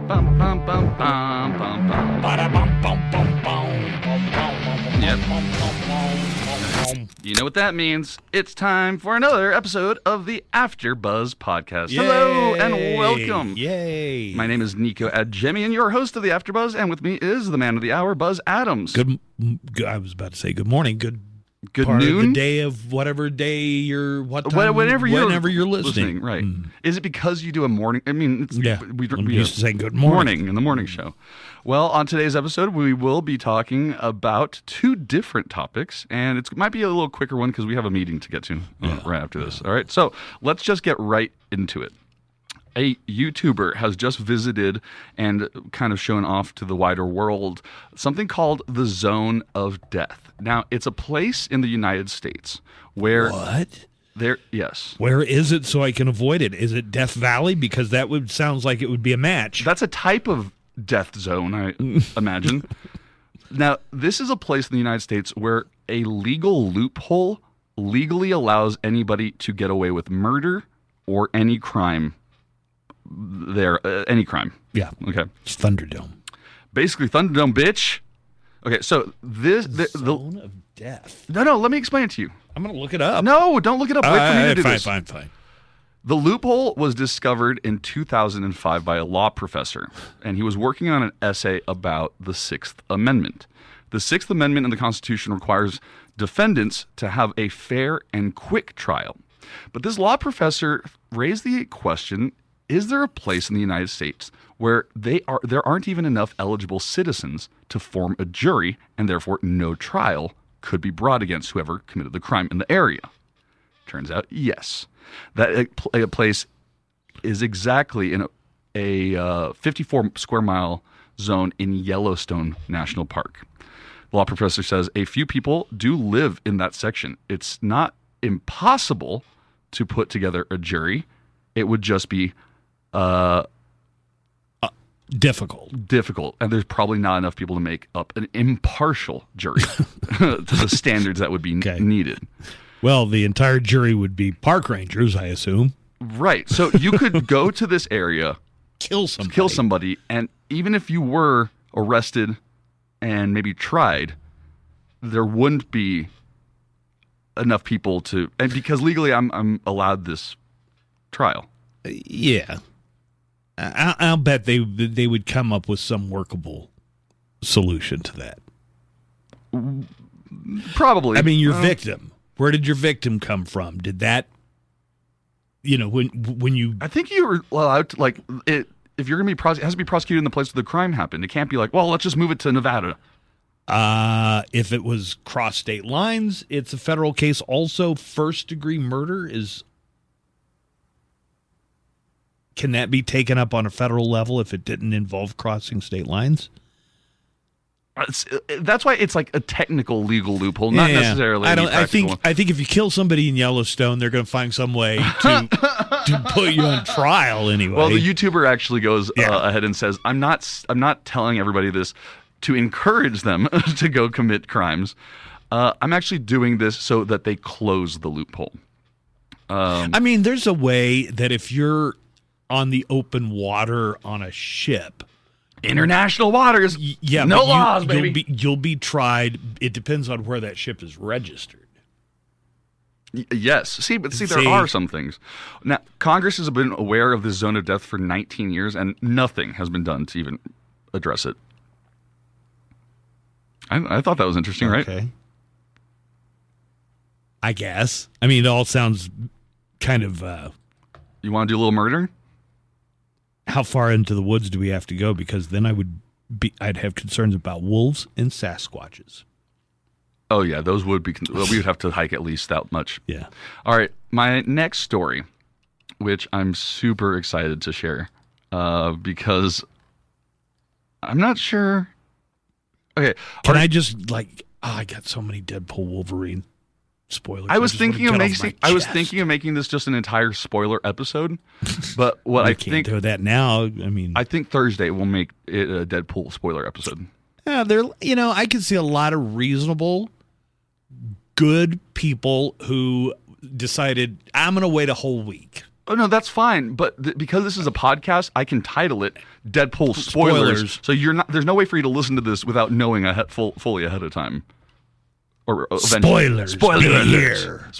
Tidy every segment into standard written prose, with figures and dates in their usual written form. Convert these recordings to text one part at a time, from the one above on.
Bum, bum, bum, bum, bum, bum. Yep. You know what that means. It's time for another episode of the After Buzz podcast. Yay. Hello and welcome. Yay. My name is Nico Adjemi, and your host of the After Buzz, and with me is the man of the hour, Buzz Adams. Good. I was about to say good morning. Good part noon? of the day of whatever day you're, what time, whenever you're listening. Right. Is it because you do a morning? I mean, it's, Yeah. we used to say good morning. in the morning show. Well, on today's episode, we will be talking about two different topics, and it might be a little quicker one because we have a meeting to get to right after this. All right, so let's just get right into it. A YouTuber has just visited and kind of shown off to the wider world something called the Zone of Death. Now, it's a place in the United States where What? Yes. Where is it so I can avoid it? Is it Death Valley? Because that sounds like it would be a match. That's a type of death zone, I imagine. Now, this is a place in the United States where a legal loophole legally allows anybody to get away with murder or any crime. Any crime. Yeah. Okay. It's Thunderdome. Basically, Thunderdome, bitch. Okay, so the Zone of Death. No, let me explain it to you. I'm going to look it up. No, don't look it up. Wait for me to do this. Fine. The loophole was discovered in 2005 by a law professor, and he was working on an essay about the Sixth Amendment. The Sixth Amendment in the Constitution requires defendants to have a fair and quick trial. But this law professor raised the question, is there a place in the United States where there aren't even enough eligible citizens to form a jury, and therefore no trial could be brought against whoever committed the crime in the area? Turns out, yes. That a place is exactly in a 54 square mile zone in Yellowstone National Park. The law professor says a few people do live in that section. It's not impossible to put together a jury. It would just be difficult, and there's probably not enough people to make up an impartial jury to the standards that would be needed. Well, the entire jury would be park rangers, I assume. Right. So you could go to this area, kill somebody, and even if you were arrested and maybe tried, there wouldn't be enough people to, and because legally I'm allowed this trial. Yeah. I'll bet they would come up with some workable solution to that. Probably. I mean, your victim. Where did your victim come from? Did that, when you... I think you were allowed to, like, if you're going to be it has to be prosecuted in the place where the crime happened. It can't be like, well, let's just move it to Nevada. If it was cross state lines, it's a federal case. Also, first-degree murder is... Can that be taken up on a federal level if it didn't involve crossing state lines? That's why it's like a technical legal loophole, not necessarily. I think if you kill somebody in Yellowstone, they're going to find some way to put you on trial anyway. Well, the YouTuber actually goes ahead and says, "I'm not telling everybody this to encourage them to go commit crimes. I'm actually doing this so that they close the loophole." I mean, there's a way that if you're on the open water on a ship. International waters. Yeah, no laws, baby. You'll be tried. It depends on where that ship is registered. Yes. See, there are some things. Now, Congress has been aware of this zone of death for 19 years, and nothing has been done to even address it. I thought that was interesting, right? Okay. I guess. I mean, it all sounds kind of... You want to do a little murder? How far into the woods do we have to go? Because then I'd have concerns about wolves and Sasquatches. Oh yeah, those would be. We would have to hike at least that much. Yeah. All right, my next story, which I'm super excited to share, because I'm not sure. Okay, I just I got so many Deadpool Wolverine spoilers. I was thinking of making this just an entire spoiler episode, but what I can't do that now. I mean, I think Thursday we'll make it a Deadpool spoiler episode. Yeah, I can see a lot of reasonable, good people who decided I'm going to wait a whole week Oh no, that's fine. But because this is a podcast, I can title it "Deadpool Spoilers." So you're not. There's no way for you to listen to this without knowing fully ahead of time. Or spoilers. Spoiler here.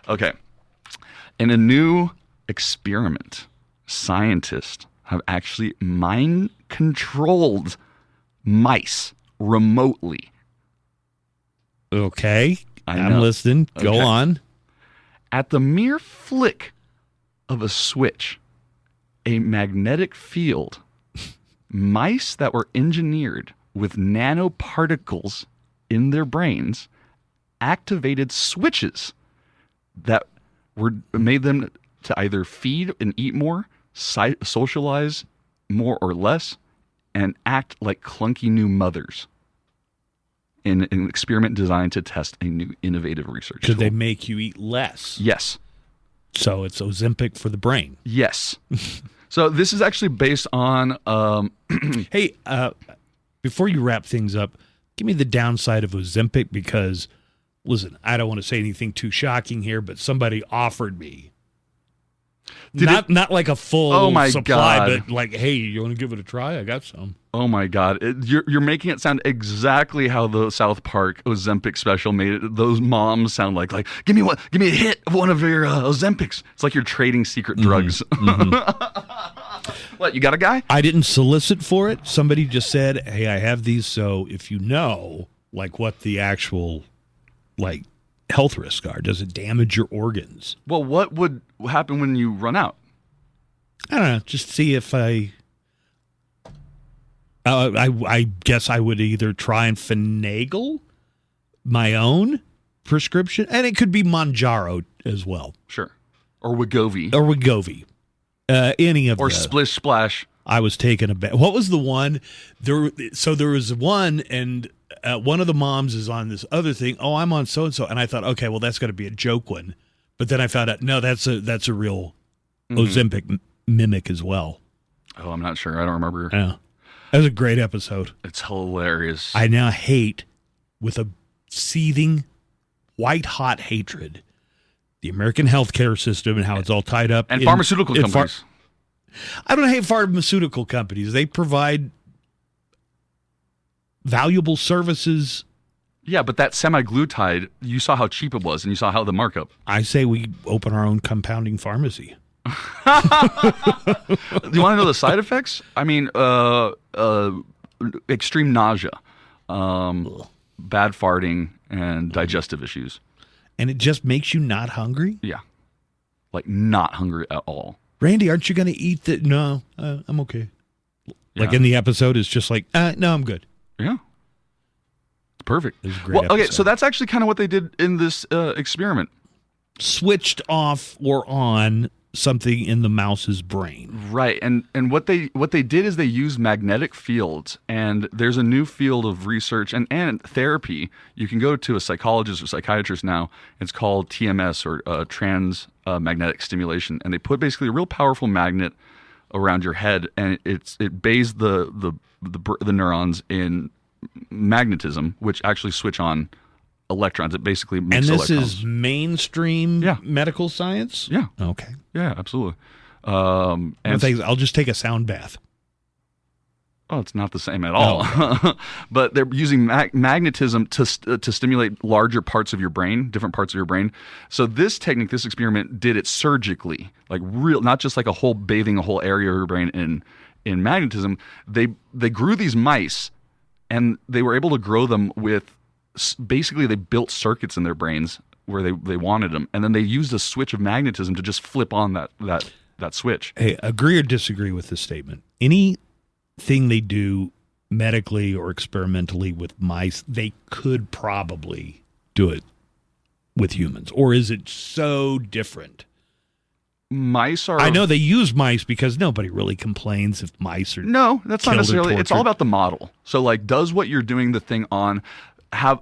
Okay. In a new experiment, scientists have actually mind-controlled mice remotely. Okay. I'm listening. Go on. At the mere flick of a switch, a magnetic field, mice that were engineered with nanoparticles in their brains activated switches that made them to either feed and eat more, socialize more or less, and act like clunky new mothers in an experiment designed to test a new innovative research tool. Could they make you eat less? Yes. So it's Ozempic for the brain. Yes. So this is actually based on... Hey, before you wrap things up, give me the downside of Ozempic because, listen, I don't want to say anything too shocking here, but somebody offered me. Not like a full supply, but like, hey, you want to give it a try? I got some. Oh my God. You're making it sound exactly how the South Park Ozempic special made it. Those moms sound like give me a hit of one of your Ozempics. It's like you're trading secret drugs. Mm-hmm. What, you got a guy? I didn't solicit for it. Somebody just said, hey, I have these. So if you know what the actual health risks are, does it damage your organs? Well, what would happen when you run out? I don't know. Just see if I guess I would either try and finagle my own prescription, and it could be Mounjaro as well. Sure. Or Wegovy. Any of or the, Splish Splash. I was taken aback. What was the one? There was one, and one of the moms is on this other thing. Oh, I'm on so and so, and I thought, okay, well, that's got to be a joke one. But then I found out, no, that's a real Ozempic mimic as well. Oh, I'm not sure. I don't remember. Yeah, that was a great episode. It's hilarious. I now hate, with a seething, white-hot hatred, the American healthcare system and how it's all tied up. And pharmaceutical companies. I don't hate pharmaceutical companies. They provide valuable services. Yeah, but that semi-glutide, you saw how cheap it was, and you saw how the markup. I say we open our own compounding pharmacy. Do you want to know the side effects? I mean, extreme nausea, bad farting, and digestive issues. And it just makes you not hungry? Yeah. Not hungry at all. Randy, aren't you going to eat that? No, I'm okay. Yeah. In the episode, it's just no, I'm good. Yeah. It's perfect. It was a great episode. Okay, so that's actually kind of what they did in this experiment. Switched off or on something in the mouse's brain. Right. And what they did is they used magnetic fields, and there's a new field of research and therapy. You can go to a psychologist or psychiatrist now. It's called TMS, or trans magnetic stimulation, and they put basically a real powerful magnet around your head, and it bathes the neurons in magnetism, which actually switch on electrons. It basically makes electrons. And this is mainstream medical science? Yeah. Okay. Yeah, absolutely. I'll just take a sound bath. Oh, it's not the same at all. Oh. But they're using magnetism to stimulate larger parts of your brain, different parts of your brain. So this technique, this experiment, did it surgically, not just bathing a whole area of your brain in magnetism. They grew these mice, and they were able to grow them with, basically they built circuits in their brains where they wanted them, and then they used a switch of magnetism to just flip on that switch. Hey, agree or disagree with this statement? Anything they do medically or experimentally with mice, they could probably do it with humans, or is it so different? Mice are... I know they use mice because nobody really complains if mice are... No, that's not necessarily... It's all about the model. So, does what you're doing the thing on...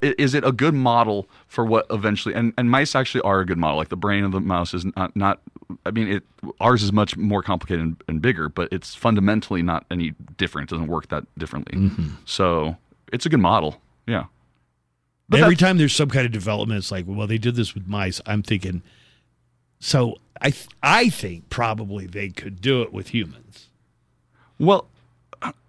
is it a good model for what eventually... And mice actually are a good model. The brain of the mouse is not I mean, ours is much more complicated and bigger, but it's fundamentally not any different. It doesn't work that differently. Mm-hmm. So, it's a good model. Yeah. But every time there's some kind of development, it's well, they did this with mice. I'm thinking... So I think probably they could do it with humans. Well,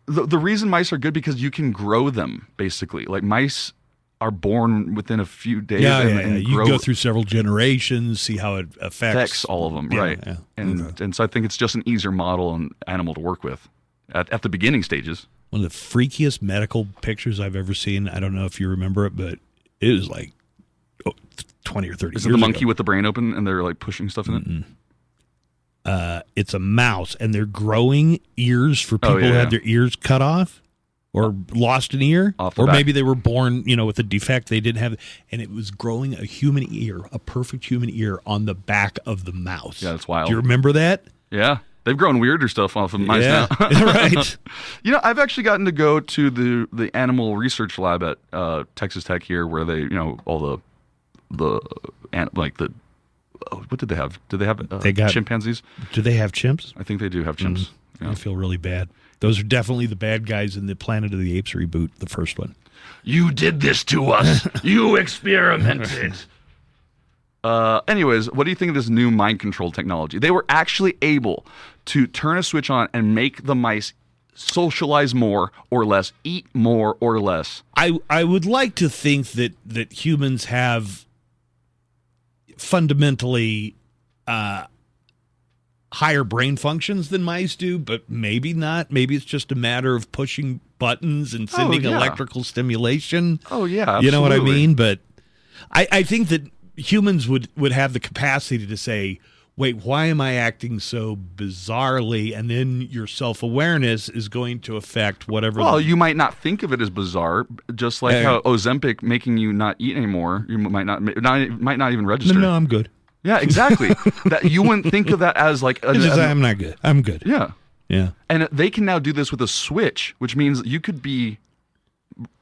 the reason mice are good because you can grow them, basically. Like mice are born within a few days. And you go through several generations, see how it affects all of them, right? Yeah. And so I think it's just an easier model and animal to work with at the beginning stages. One of the freakiest medical pictures I've ever seen. I don't know if you remember it, but it was like 20 or 30 years ago. Is it the monkey with the brain open and they're like pushing stuff in it? It's a mouse, and they're growing ears for people who had their ears cut off or lost an ear, or maybe they were born, with a defect they didn't have, and it was growing a human ear, a perfect human ear on the back of the mouse. Yeah, that's wild. Do you remember that? Yeah. They've grown weirder stuff off of mice now. Right. I've actually gotten to go to the animal research lab at Texas Tech here, where they, all what did they have? Did they have chimpanzees? Do they have chimps? I think they do have chimps. Yeah. I feel really bad. Those are definitely the bad guys in the Planet of the Apes reboot, the first one. You did this to us. You experimented. Anyways, what do you think of this new mind control technology? They were actually able to turn a switch on and make the mice socialize more or less, eat more or less. I would like to think that humans have fundamentally higher brain functions than mice do, but maybe not. Maybe it's just a matter of pushing buttons and sending electrical stimulation. Oh, yeah, absolutely. You know what I mean? But I think that humans would have the capacity to say, wait, why am I acting so bizarrely? And then your self-awareness is going to affect whatever. Well, you might not think of it as bizarre, just like how Ozempic making you not eat anymore. You might not even register. No, I'm good. Yeah, exactly. That you wouldn't think of that as like I'm not good. I'm good. Yeah. Yeah. And they can now do this with a switch, which means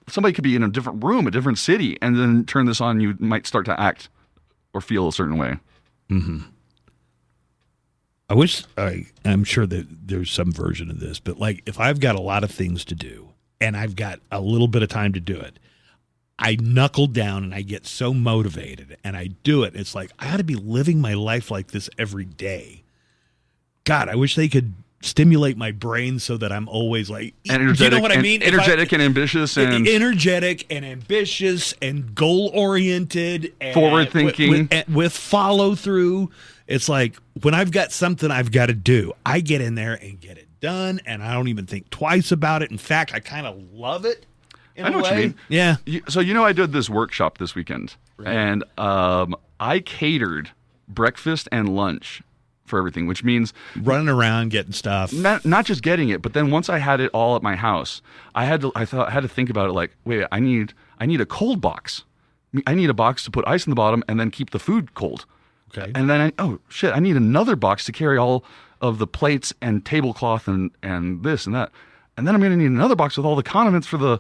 somebody could be in a different room, a different city, and then turn this on, you might start to act or feel a certain way. Mm-hmm. I'm sure that there's some version of this, but like if I've got a lot of things to do and I've got a little bit of time to do it, I knuckle down and I get so motivated and I do it. It's like, I ought to be living my life like this every day. God, I wish they could stimulate my brain so that I'm always like, energetic, do you know what I mean? Energetic and ambitious and energetic and ambitious and goal oriented and forward thinking with follow through. It's like when I've got something I've got to do, I get in there and get it done, and I don't even think twice about it. In fact, I kind of love it. I know what you mean. Yeah. So I did this workshop this weekend, and I catered breakfast and lunch for everything, which means running around getting stuff. Not just getting it, but then once I had it all at my house, I had to think about it like, wait, I need a cold box. I need a box to put ice in the bottom and then keep the food cold. Okay. And then I need another box to carry all of the plates and tablecloth and this and that. And then I'm going to need another box with all the condiments for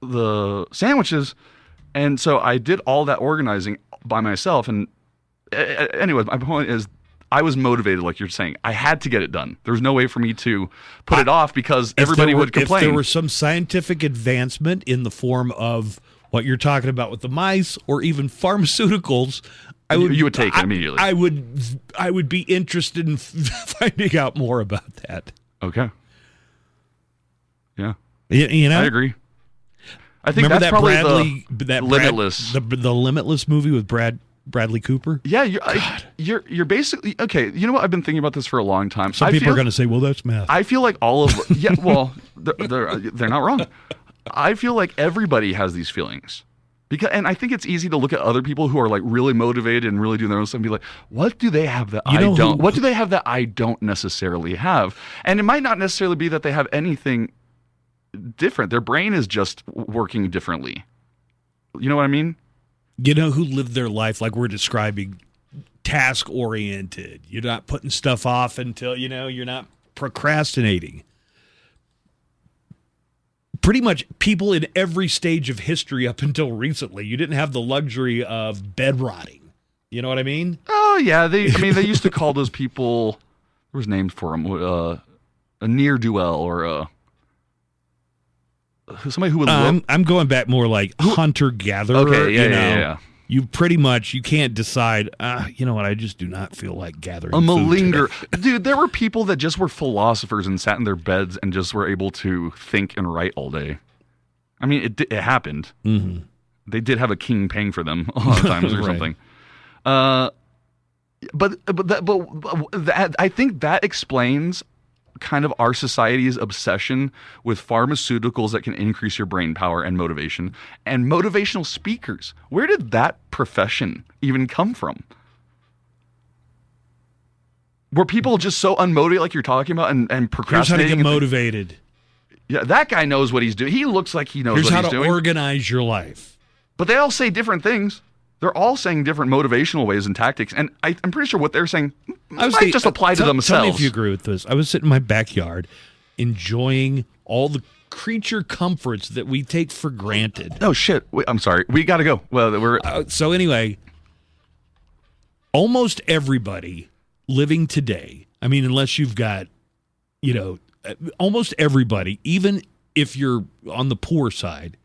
the sandwiches. And so I did all that organizing by myself. And anyway, my point is I was motivated, like you're saying. I had to get it done. There was no way for me to put it off because everybody would complain. If there were some scientific advancement in the form of what you're talking about with the mice or even pharmaceuticals, you would take it immediately. I would be interested in finding out more about that. Okay. Yeah. You know? I agree. I think remember that's probably Limitless. The Limitless movie with Bradley Cooper? Yeah, you're basically okay. You know what? I've been thinking about this for a long time. Some people are going to say, "Well, that's math." I feel like all of they're not wrong. I feel like everybody has these feelings and I think it's easy to look at other people who are like really motivated and really doing their own stuff and be like, "What do they have that I don't? What do they have that I don't necessarily have?" And it might not necessarily be that they have anything different. Their brain is just working differently. You know what I mean? You know who lived their life like we're describing, task-oriented. You're not putting stuff off until, you're not procrastinating. Pretty much people in every stage of history up until recently, you didn't have the luxury of bed rotting. You know what I mean? Oh, yeah. They used to call those people, what was named for them, a ne'er-do-well or a... Somebody who would I'm going back more like hunter-gatherer. Okay, yeah. you pretty much, you can't decide, you know what, I just do not feel like gathering A malinger. food today. Dude, there were people that just were philosophers and sat in their beds and just were able to think and write all day. I mean, it happened. Mm-hmm. They did have a king paying for them a lot of times or Right. something. But I think that explains kind of our society's obsession with pharmaceuticals that can increase your brain power and motivation, and motivational speakers. Where did that profession even come from? Were people just so unmotivated, like you're talking about, and Here's how to procrastinating? get motivated. Yeah, that guy knows what he's doing. He looks like he knows Here's what how he's to doing. organize your life. But they all say different things. They're all saying different motivational ways and tactics, and I'm pretty sure what they're saying might just apply to themselves. Tell me if you agree with this. I was sitting in my backyard enjoying all the creature comforts that we take for granted. Oh, shit. Wait, I'm sorry. We got to go. Well, we're... So anyway, almost everybody living today, I mean, unless you've got, you know, almost everybody, even if you're on the poor side,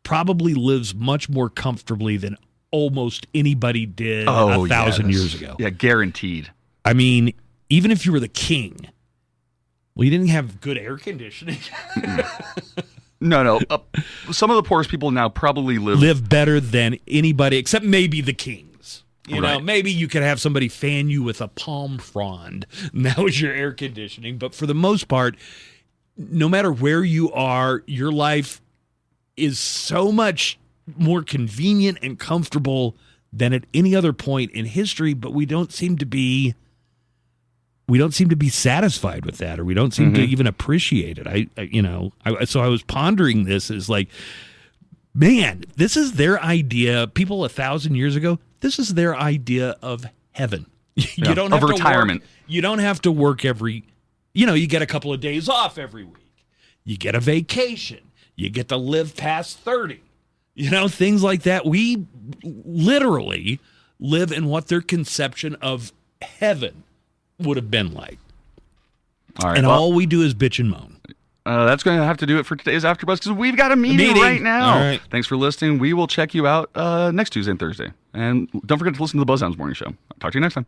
probably lives much more comfortably than almost anybody did 1,000 years ago. Yeah, guaranteed. I mean, even if you were the king, well, you didn't have good air conditioning. No. Some of the poorest people now probably live better than anybody, except maybe the kings. You know, Right. maybe you could have somebody fan you with a palm frond, and that was your air conditioning. But for the most part, no matter where you are, your life is so much more convenient and comfortable than at any other point in history, but we don't seem to be satisfied with that, or we don't seem to even appreciate it. So I was pondering this as like, man, this is their idea. People 1,000 years ago, this is their idea of heaven. You don't have of retirement. You don't have to work every, you get a couple of days off every week. You get a vacation. You get to live past 30. Things like that. We literally live in what their conception of heaven would have been like. All right. And all we do is bitch and moan. That's going to have to do it for today's AfterBuzz because we've got a meeting right now. All right. Thanks for listening. We will check you out next Tuesday and Thursday. And don't forget to listen to the Buzz Morning Show. Talk to you next time.